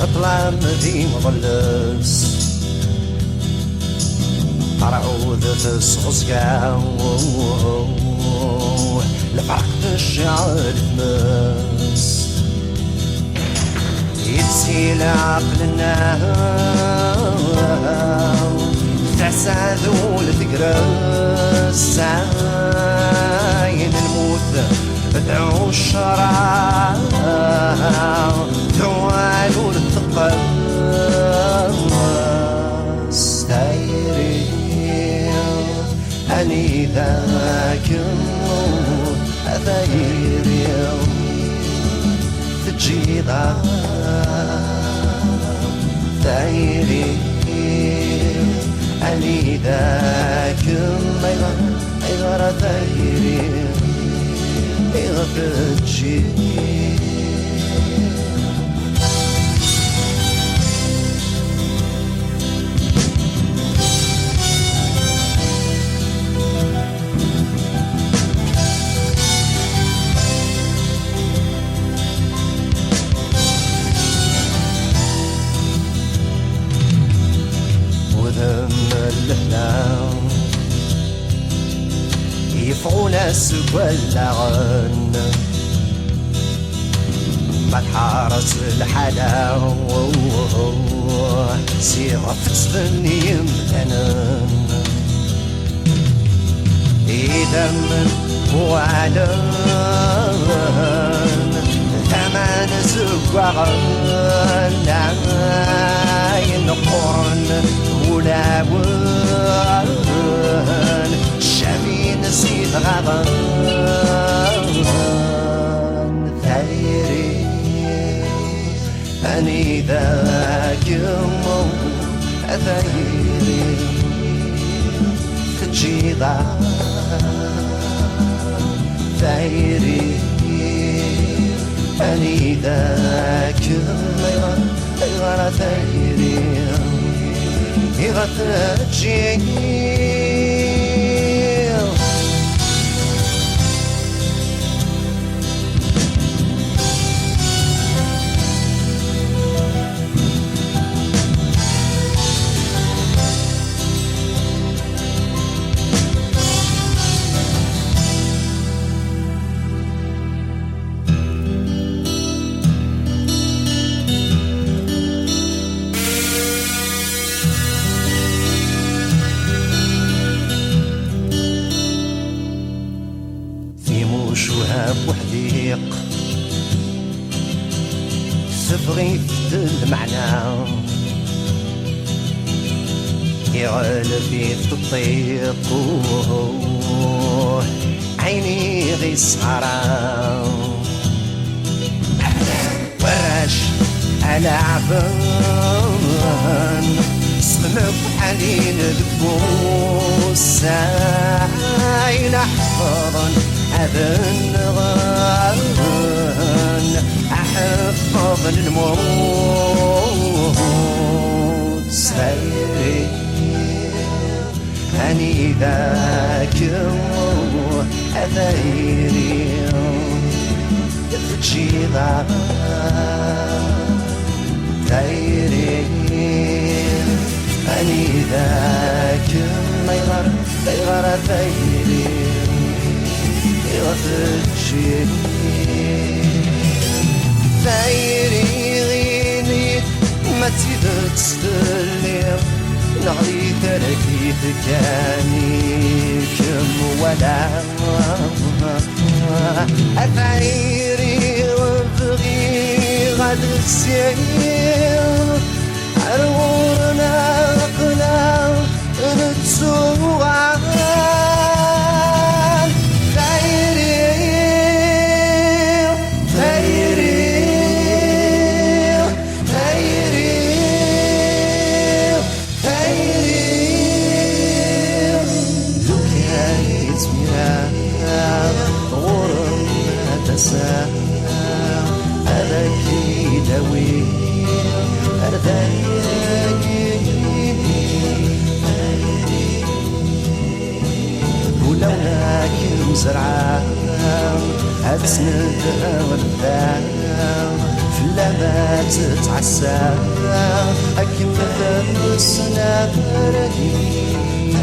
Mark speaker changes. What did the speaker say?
Speaker 1: اطلع ذي مظلس عودة صغصقا الفرق بالشعر تمس يتسيل عقلنا تعسى ذول تقرس عين الموت دعو الشرع دعوالو التقص دايري أني ذاك النور أثايري تجيضا ثايري أني ذاك النور ثايري تجي اللهلام يفعون السبلغن ما تحارس الحلا سيرة تصفني يمتنن إذا من وعلن ثمان زقرن ينقرن ولاون شامي نسيت غضن ثايري أني ذاك يمو ثايري تجيضا ثايري أني ذاك غير ثايري يغتجي وشوها بوحديق سفغي في المعنى يغلب في الطيق عيني غي سهرة وراش على عبان سمك حنين دبوس عين حفظن أذن غان أحفظ الموت سيري أني ذاك أثيري تجيضا ثيري أني ذاك ما يغار ثيري يغتجي ثايري غيني ما تزيد تستلم نغلي تركي تكاني كم ولا ثايري وبغي غد السير عرورنا قنا نتسوع لونك مزرعة هتسند والدان فلا ما تتعسى أكمل السنة رهيب